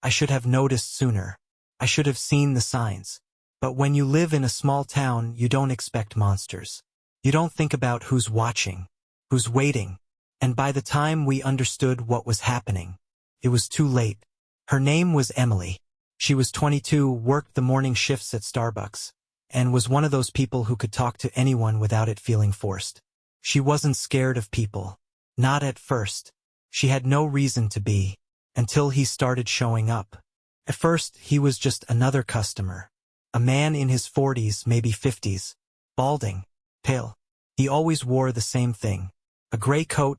I should have noticed sooner. I should have seen the signs. But when you live in a small town, you don't expect monsters. You don't think about who's watching, who's waiting. And by the time we understood what was happening, it was too late. Her name was Emily. She was 22, worked the morning shifts at Starbucks, and was one of those people who could talk to anyone without it feeling forced. She wasn't scared of people. Not at first. She had no reason to be, until he started showing up. At first, he was just another customer. A man in his 40s, maybe 50s. Balding. Pale. He always wore the same thing. A gray coat,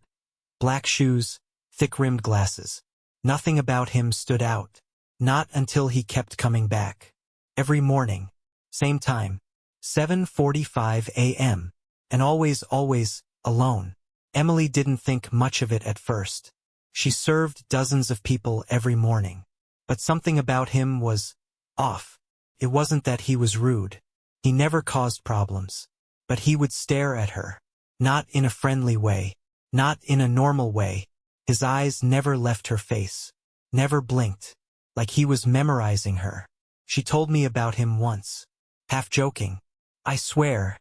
black shoes, thick-rimmed glasses. Nothing about him stood out. Not until he kept coming back. Every morning. Same time. 7:45 a.m. And always, alone. Emily didn't think much of it at first. She served dozens of people every morning. But something about him was off. It wasn't that he was rude. He never caused problems. But he would stare at her. Not in a friendly way. Not in a normal way. His eyes never left her face. Never blinked. Like he was memorizing her. She told me about him once. Half joking. I swear.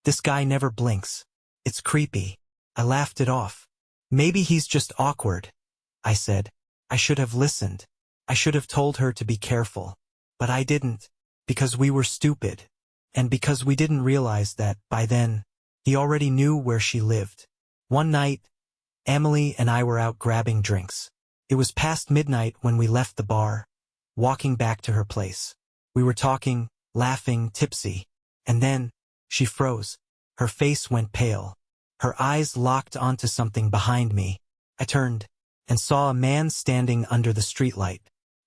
This guy never blinks. It's creepy. I laughed it off. Maybe he's just awkward. I said. I should have listened. I should have told her to be careful. But I didn't. Because we were stupid. And because we didn't realize that, by then, he already knew where she lived. One night, Emily and I were out grabbing drinks. It was past midnight when we left the bar, walking back to her place. We were talking, laughing, tipsy. And then, she froze. Her face went pale. Her eyes locked onto something behind me. I turned, and saw a man standing under the streetlight.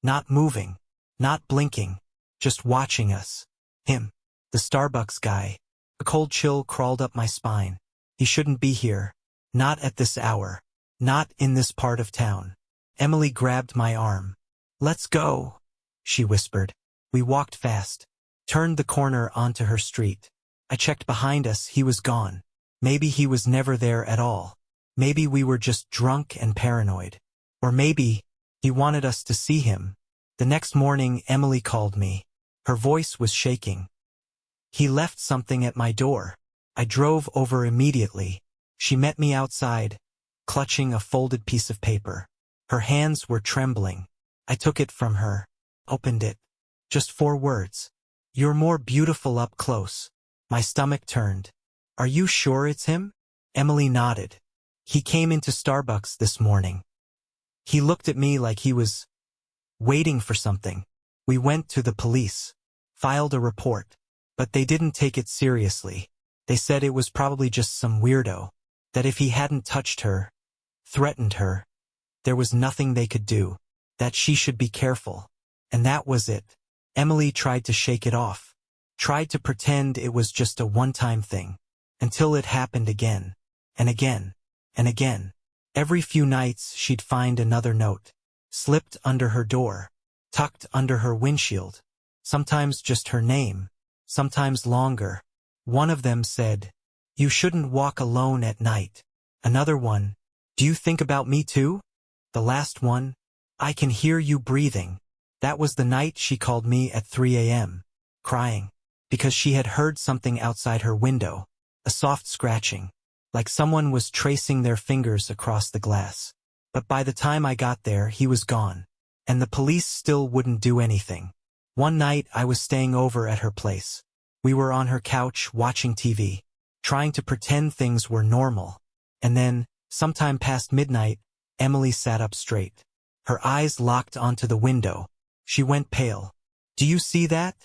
Not moving. Not blinking. Just watching us. Him. The Starbucks guy. A cold chill crawled up my spine. He shouldn't be here. Not at this hour. Not in this part of town. Emily grabbed my arm. Let's go, she whispered. We walked fast. Turned the corner onto her street. I checked behind us. He was gone. Maybe he was never there at all. Maybe we were just drunk and paranoid. Or maybe he wanted us to see him. The next morning, Emily called me. Her voice was shaking. He left something at my door. I drove over immediately. She met me outside, clutching a folded piece of paper. Her hands were trembling. I took it from her, opened it. Just 4 words. You're more beautiful up close. My stomach turned. Are you sure it's him? Emily nodded. He came into Starbucks this morning. He looked at me like he was waiting for something. We went to the police, filed a report. But they didn't take it seriously. They said it was probably just some weirdo. That if he hadn't touched her, threatened her, there was nothing they could do. That she should be careful. And that was it. Emily tried to shake it off. Tried to pretend it was just a one-time thing. Until it happened again. And again. And again. Every few nights she'd find another note. Slipped under her door. Tucked under her windshield. Sometimes just her name. Sometimes longer. One of them said, "You shouldn't walk alone at night." Another one, "Do you think about me too?" The last one, "I can hear you breathing." That was the night she called me at 3 a.m., crying, because she had heard something outside her window, a soft scratching, like someone was tracing their fingers across the glass. But by the time I got there, he was gone, and the police still wouldn't do anything. One night I was staying over at her place. We were on her couch watching TV, trying to pretend things were normal. And then, sometime past midnight, Emily sat up straight. Her eyes locked onto the window. She went pale. "Do you see that?"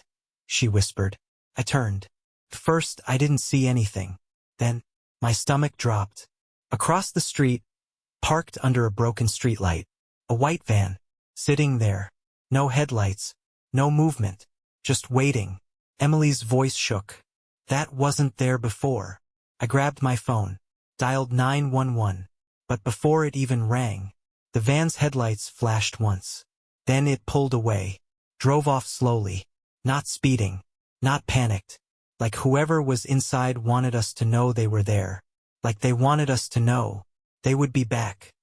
she whispered. I turned. First, I didn't see anything. Then, my stomach dropped. Across the street, parked under a broken streetlight, a white van, sitting there. No headlights. No movement. Just waiting. Emily's voice shook. That wasn't there before. I grabbed my phone. Dialed 911. But before it even rang, the van's headlights flashed once. Then it pulled away. Drove off slowly. Not speeding. Not panicked. Like whoever was inside wanted us to know they were there. Like they wanted us to know they would be back.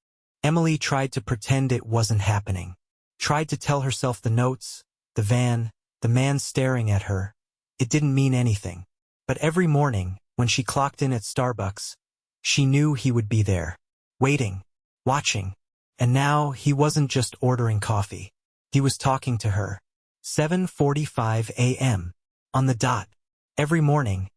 Emily tried to pretend it wasn't happening. Tried to tell herself the notes, the van, the man staring at her. It didn't mean anything. But every morning, when she clocked in at Starbucks, she knew he would be there, waiting, watching. And now he wasn't just ordering coffee. He was talking to her. 7:45 a.m. on the dot. Every morning,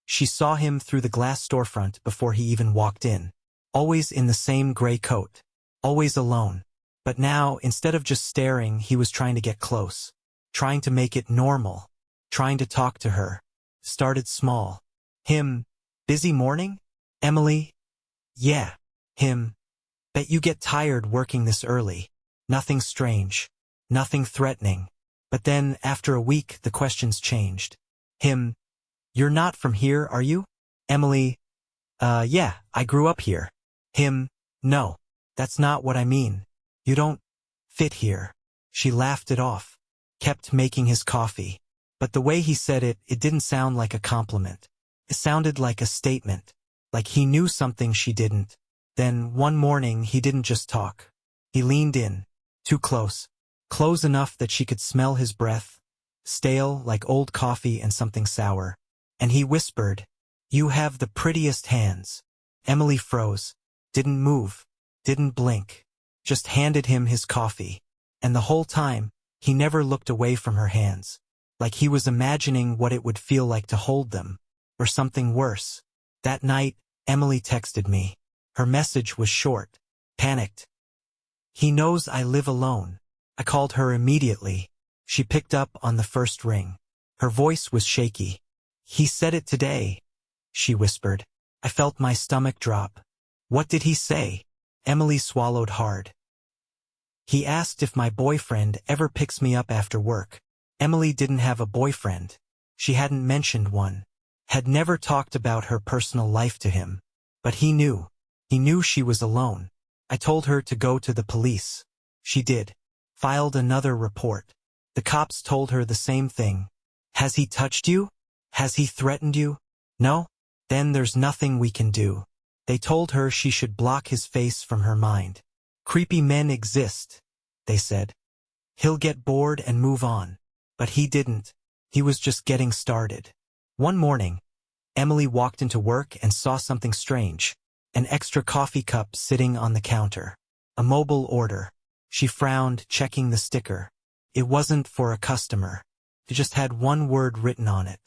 she saw him through the glass storefront before he even walked in. Always in the same gray coat. Always alone. But now, instead of just staring, he was trying to get close. Trying to make it normal. Trying to talk to her. Started small. Him. Busy morning? Emily? Yeah. Him. Bet you get tired working this early. Nothing strange. Nothing threatening. But then, after a week, the questions changed. Him. You're not from here, are you? Emily. Yeah, I grew up here. Him. No. That's not what I mean. You don't fit here. She laughed it off. Kept making his coffee. But the way he said it, it didn't sound like a compliment. It sounded like a statement. Like he knew something she didn't. Then, one morning, he didn't just talk. He leaned in. Too close. Close enough that she could smell his breath. Stale, like old coffee and something sour. And he whispered, "You have the prettiest hands." Emily froze. Didn't move. Didn't blink. Just handed him his coffee. And the whole time, he never looked away from her hands. Like he was imagining what it would feel like to hold them. Or something worse. That night, Emily texted me. Her message was short. Panicked. "He knows I live alone." I called her immediately. She picked up on the first ring. Her voice was shaky. "He said it today," she whispered. I felt my stomach drop. "What did he say?" Emily swallowed hard. "He asked if my boyfriend ever picks me up after work." Emily didn't have a boyfriend. She hadn't mentioned one. Had never talked about her personal life to him. But he knew. He knew she was alone. I told her to go to the police. She did. Filed another report. The cops told her the same thing. "Has he touched you? Has he threatened you?" "No?" "Then there's nothing we can do." They told her she should block his face from her mind. "Creepy men exist," they said. "He'll get bored and move on." But he didn't. He was just getting started. One morning, Emily walked into work and saw something strange. An extra coffee cup sitting on the counter. A mobile order. She frowned, checking the sticker. It wasn't for a customer. It just had one word written on it.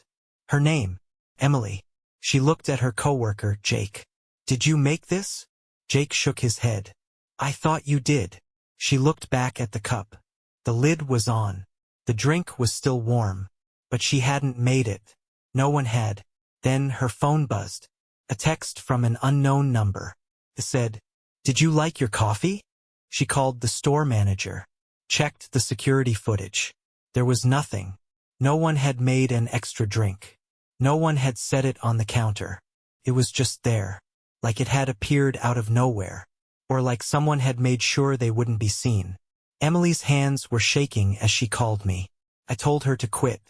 Her name, Emily. She looked at her coworker, Jake. "Did you make this?" Jake shook his head. "I thought you did." She looked back at the cup. The lid was on. The drink was still warm. But she hadn't made it. No one had. Then her phone buzzed. A text from an unknown number. It said, "Did you like your coffee?" She called the store manager. Checked the security footage. There was nothing. No one had made an extra drink. No one had set it on the counter. It was just there. Like it had appeared out of nowhere. Or like someone had made sure they wouldn't be seen. Emily's hands were shaking as she called me. I told her to quit.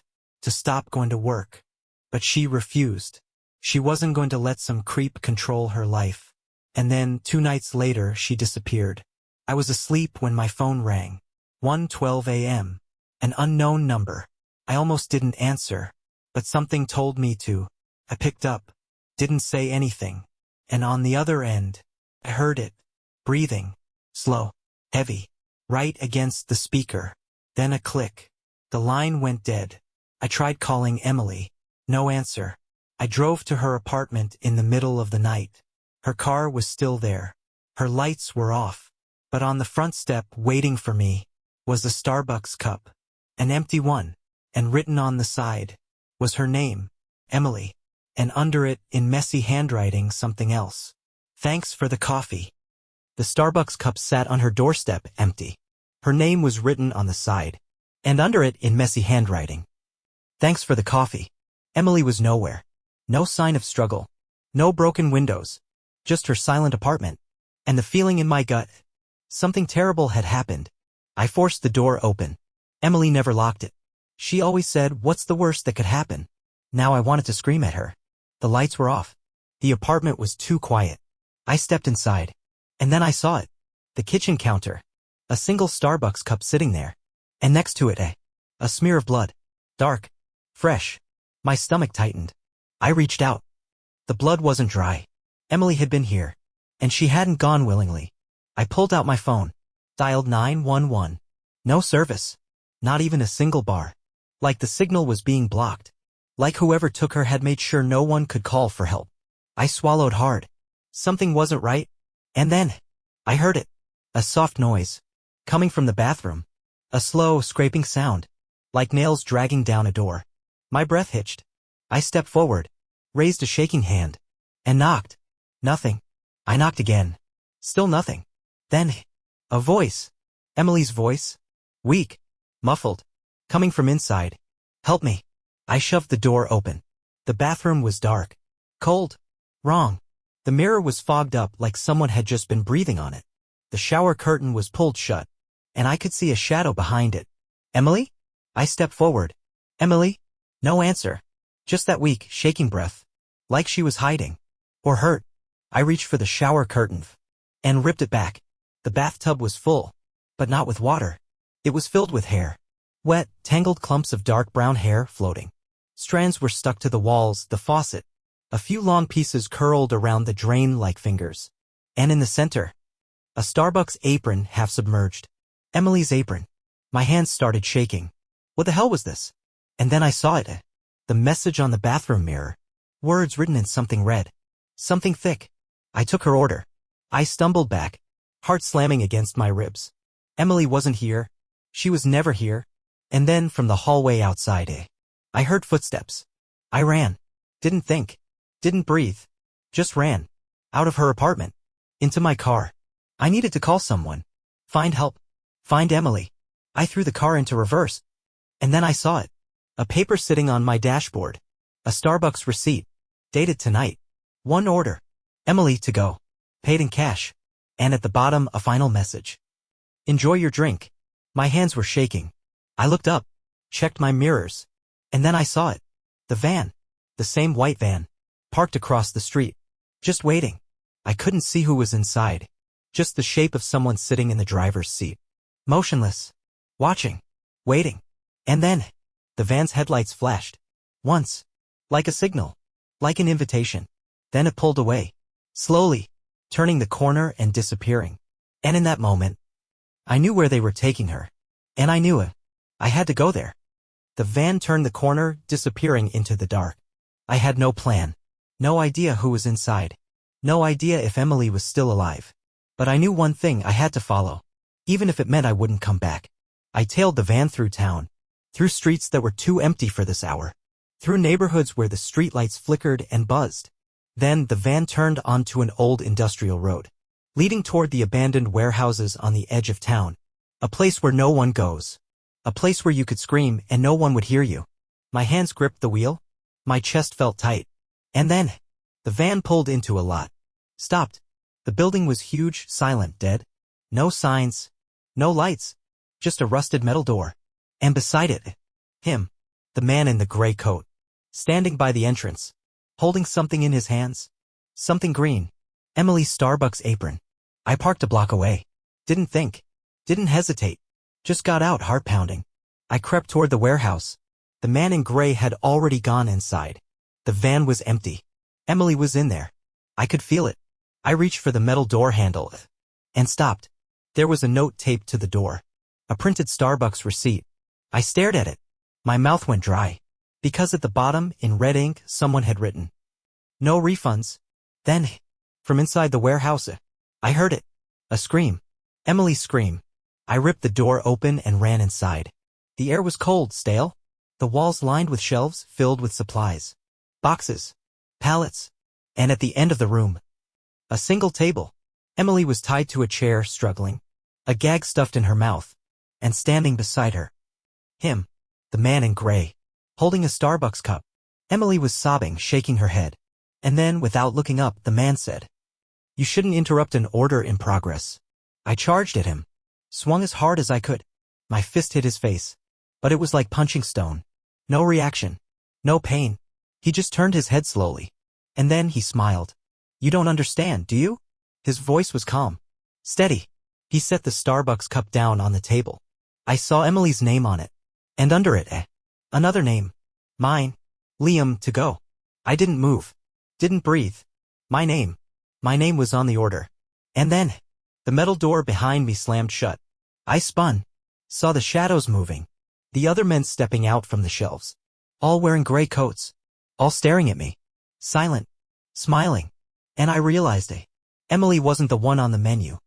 To stop going to work. But she refused. She wasn't going to let some creep control her life. And then, 2 nights later, she disappeared. I was asleep when my phone rang. 1:12 a.m. An unknown number. I almost didn't answer. But something told me to. I picked up. Didn't say anything. And on the other end, I heard it. Breathing. Slow. Heavy. Right against the speaker. Then a click. The line went dead. I tried calling Emily. No answer. I drove to her apartment in the middle of the night. Her car was still there. Her lights were off. But on the front step, waiting for me, was a Starbucks cup. An empty one. And written on the side was her name, Emily. And under it, in messy handwriting, something else. "Thanks for the coffee." The Starbucks cup sat on her doorstep, empty. Her name was written on the side. And under it, in messy handwriting. "Thanks for the coffee." Emily was nowhere. No sign of struggle. No broken windows. Just her silent apartment. And the feeling in my gut. Something terrible had happened. I forced the door open. Emily never locked it. She always said, "What's the worst that could happen?" Now I wanted to scream at her. The lights were off. The apartment was too quiet. I stepped inside. And then I saw it. The kitchen counter. A single Starbucks cup sitting there. And next to it a smear of blood. Dark. Fresh. My stomach tightened. I reached out. The blood wasn't dry. Emily had been here. And she hadn't gone willingly. I pulled out my phone. Dialed 911. No service. Not even a single bar. Like the signal was being blocked. Like whoever took her had made sure no one could call for help. I swallowed hard. Something wasn't right. And then, I heard it. A soft noise. Coming from the bathroom. A slow, scraping sound. Like nails dragging down a door. My breath hitched. I stepped forward. Raised a shaking hand. And knocked. Nothing. I knocked again. Still nothing. Then, a voice. Emily's voice. Weak. Muffled. Coming from inside. Help me. I shoved the door open. The bathroom was dark. Cold. Wrong. The mirror was fogged up like someone had just been breathing on it. The shower curtain was pulled shut, and I could see a shadow behind it. Emily? I stepped forward. Emily? No answer. Just that weak, shaking breath. Like she was hiding. Or hurt. I reached for the shower curtain and ripped it back. The bathtub was full, but not with water. It was filled with hair. Wet, tangled clumps of dark brown hair floating. Strands were stuck to the walls, the faucet. A few long pieces curled around the drain like fingers. And in the center, a Starbucks apron half submerged. Emily's apron. My hands started shaking. What the hell was this? And then I saw it. The message on the bathroom mirror. Words written in something red. Something thick. I took her order. I stumbled back, heart slamming against my ribs. Emily wasn't here. She was never here. And then from the hallway outside, I heard footsteps. I ran. Didn't think. Didn't breathe. Just ran. Out of her apartment. Into my car. I needed to call someone. Find help. Find Emily. I threw the car into reverse. And then I saw it. A paper sitting on my dashboard. A Starbucks receipt. Dated tonight. One order. Emily to go. Paid in cash. And at the bottom a final message. Enjoy your drink. My hands were shaking. I looked up. Checked my mirrors. And then I saw it. The van. The same white van. Parked across the street. Just waiting. I couldn't see who was inside. Just the shape of someone sitting in the driver's seat. Motionless. Watching. Waiting. And then, the van's headlights flashed. Once. Like a signal. Like an invitation. Then it pulled away. Slowly. Turning the corner and disappearing. And in that moment, I knew where they were taking her. And I knew it. I had to go there. The van turned the corner, disappearing into the dark. I had no plan. No idea who was inside. No idea if Emily was still alive. But I knew one thing I had to follow. Even if it meant I wouldn't come back. I tailed the van through town. Through streets that were too empty for this hour. Through neighborhoods where the streetlights flickered and buzzed. Then the van turned onto an old industrial road. Leading toward the abandoned warehouses on the edge of town. A place where no one goes. A place where you could scream and no one would hear you. My hands gripped the wheel. My chest felt tight. And then, the van pulled into a lot. Stopped. The building was huge, silent, dead. No signs. No lights. Just a rusted metal door. And beside it, him. The man in the gray coat. Standing by the entrance. Holding something in his hands. Something green. Emily's Starbucks apron. I parked a block away. Didn't think. Didn't hesitate. Just got out, heart pounding. I crept toward the warehouse. The man in gray had already gone inside. The van was empty. Emily was in there. I could feel it. I reached for the metal door handle and stopped. There was a note taped to the door. A printed Starbucks receipt. I stared at it. My mouth went dry. Because at the bottom, in red ink, someone had written, "No refunds." Then, from inside the warehouse, I heard it. A scream. Emily's scream. I ripped the door open and ran inside. The air was cold, stale. The walls lined with shelves filled with supplies. Boxes. Pallets. And at the end of the room, a single table. Emily was tied to a chair, struggling. A gag stuffed in her mouth. And standing beside her. Him. The man in gray. Holding a Starbucks cup. Emily was sobbing, shaking her head. And then, without looking up, the man said, "You shouldn't interrupt an order in progress." I charged at him. Swung as hard as I could. My fist hit his face. But it was like punching stone. No reaction. No pain. He just turned his head slowly. And then he smiled. "You don't understand, do you?" His voice was calm. Steady. He set the Starbucks cup down on the table. I saw Emily's name on it. And under it, another name. Mine. Liam, to go. I didn't move. Didn't breathe. My name. My name was on the order. And then, the metal door behind me slammed shut. I spun. Saw the shadows moving. The other men stepping out from the shelves. All wearing gray coats. All staring at me. Silent. Smiling. And I realized Emily wasn't the one on the menu.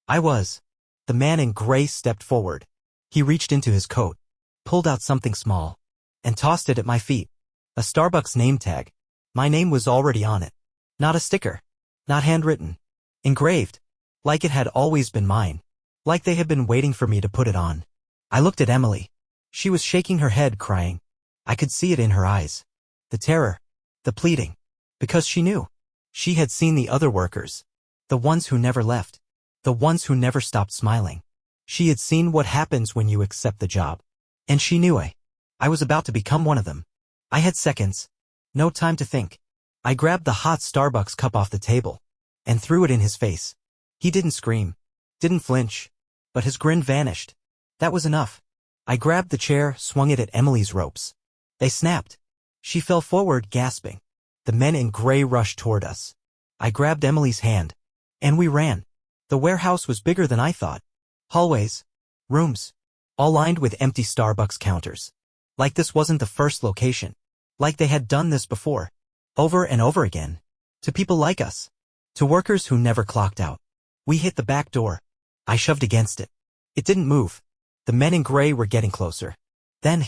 I was. The man in gray stepped forward. He reached into his coat, pulled out something small, and tossed it at my feet. A Starbucks name tag. My name was already on it. Not a sticker. Not handwritten. Engraved. Like it had always been mine. Like they had been waiting for me to put it on. I looked at Emily. She was shaking her head, crying. I could see it in her eyes. The terror. The pleading. Because she knew. She had seen the other workers. The ones who never left. The ones who never stopped smiling. She had seen what happens when you accept the job. And she knew I was about to become one of them. I had seconds. No time to think. I grabbed the hot Starbucks cup off the table and threw it in his face. He didn't scream. Didn't flinch. But his grin vanished. That was enough. I grabbed the chair, swung it at Emily's ropes. They snapped. She fell forward, gasping. The men in gray rushed toward us. I grabbed Emily's hand. And we ran. The warehouse was bigger than I thought. Hallways. Rooms. All lined with empty Starbucks counters. Like this wasn't the first location. Like they had done this before. Over and over again. To people like us. To workers who never clocked out. We hit the back door. I shoved against it. It didn't move. The men in gray were getting closer. Then,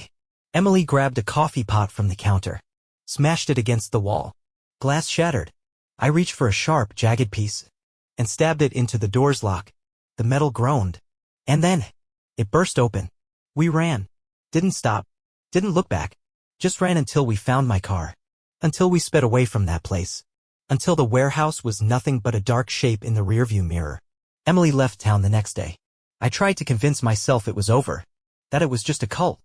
Emily grabbed a coffee pot from the counter. Smashed it against the wall. Glass shattered. I reached for a sharp, jagged piece and stabbed it into the door's lock. The metal groaned. And then, it burst open. We ran. Didn't stop. Didn't look back. Just ran until we found my car. Until we sped away from that place. Until the warehouse was nothing but a dark shape in the rearview mirror. Emily left town the next day. I tried to convince myself it was over. That it was just a cult.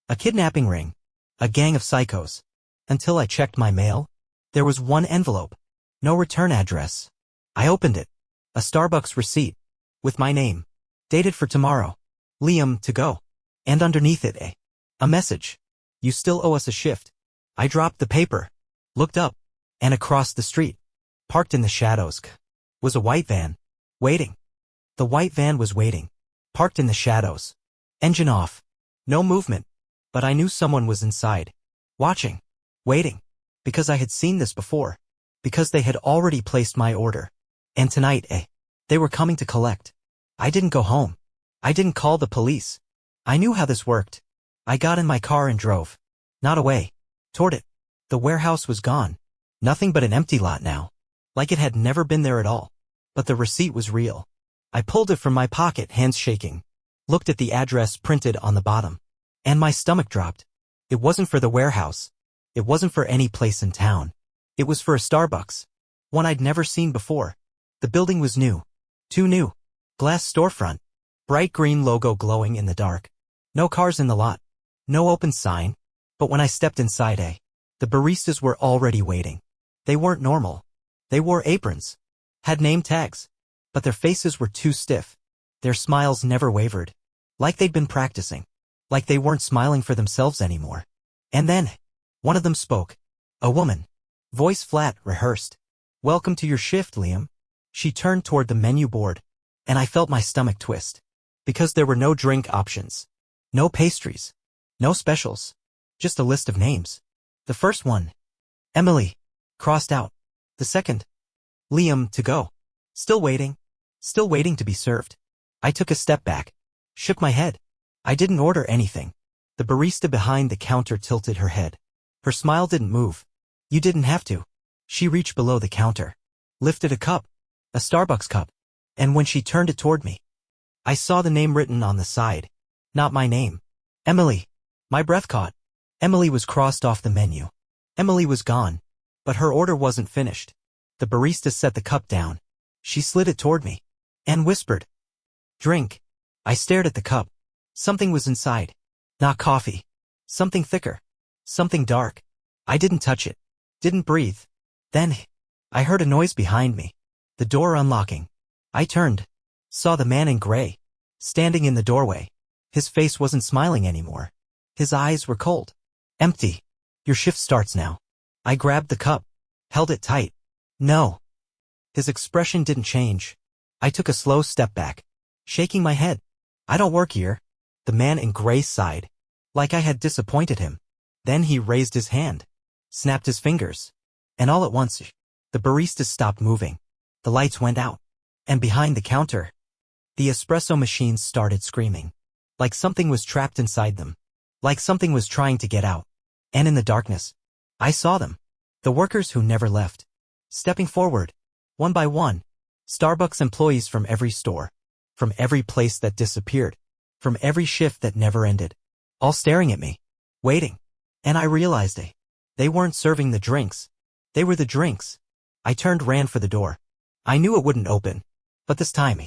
A kidnapping ring. A gang of psychos. Until I checked my mail. There was one envelope. No return address. I opened it. A Starbucks receipt. With my name. Dated for tomorrow. Liam, to go. And underneath it a message. You still owe us a shift. I dropped the paper. Looked up. And across the street. Parked in the shadows. Was a white van. Waiting. The white van was waiting. Parked in the shadows. Engine off. No movement. But I knew someone was inside. Watching. Waiting. Because I had seen this before. Because they had already placed my order. And tonight, they were coming to collect. I didn't go home. I didn't call the police. I knew how this worked. I got in my car and drove. Not away. Toward it. The warehouse was gone. Nothing but an empty lot now. Like it had never been there at all. But the receipt was real. I pulled it from my pocket, hands shaking. Looked at the address printed on the bottom. And my stomach dropped. It wasn't for the warehouse. It wasn't for any place in town. It was for a Starbucks. One I'd never seen before. The building was new. Too new. Glass storefront. Bright green logo glowing in the dark. No cars in the lot. No open sign. But when I stepped inside, the baristas were already waiting. They weren't normal. They wore aprons. Had name tags. But their faces were too stiff. Their smiles never wavered. Like they'd been practicing. Like they weren't smiling for themselves anymore. And then, one of them spoke. A woman. Voice flat, rehearsed. Welcome to your shift, Liam. She turned toward the menu board. And I felt my stomach twist. Because there were no drink options. No pastries. No specials. Just a list of names. The first one. Emily. Crossed out. The second. Liam, to go. Still waiting. Still waiting to be served. I took a step back. Shook my head. I didn't order anything. The barista behind the counter tilted her head. Her smile didn't move. You didn't have to. She reached below the counter. Lifted a cup. A Starbucks cup. And when she turned it toward me, I saw the name written on the side. Not my name. Emily. My breath caught. Emily was crossed off the menu. Emily was gone. But her order wasn't finished. The barista set the cup down. She slid it toward me. And whispered. Drink. I stared at the cup. Something was inside. Not coffee. Something thicker. Something dark. I didn't touch it. Didn't breathe. Then, I heard a noise behind me. The door unlocking. I turned. Saw the man in gray, standing in the doorway. His face wasn't smiling anymore. His eyes were cold. Empty. Your shift starts now. I grabbed the cup, held it tight. No. His expression didn't change. I took a slow step back, shaking my head. I don't work here. The man in gray sighed, like I had disappointed him. Then he raised his hand, snapped his fingers, and all at once, the baristas stopped moving. The lights went out, and behind the counter, the espresso machines started screaming, like something was trapped inside them, like something was trying to get out. And in the darkness, I saw them, the workers who never left, stepping forward, one by one, Starbucks employees from every store, from every place that disappeared, from every shift that never ended, all staring at me, waiting. And I realized they weren't serving the drinks. They were the drinks. I ran for the door. I knew it wouldn't open, but this time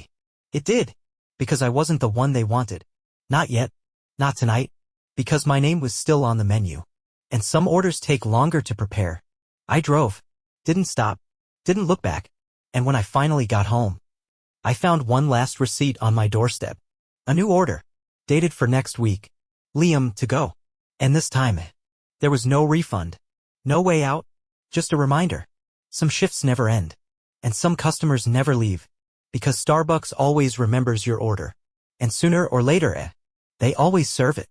it did, because I wasn't the one they wanted. Not yet, not tonight, because my name was still on the menu, and some orders take longer to prepare. I drove, didn't stop, didn't look back, and when I finally got home, I found one last receipt on my doorstep. A new order, dated for next week. Liam, to go. And this time, there was no refund, no way out, just a reminder. Some shifts never end, and some customers never leave, because Starbucks always remembers your order, and sooner or later, they always serve it.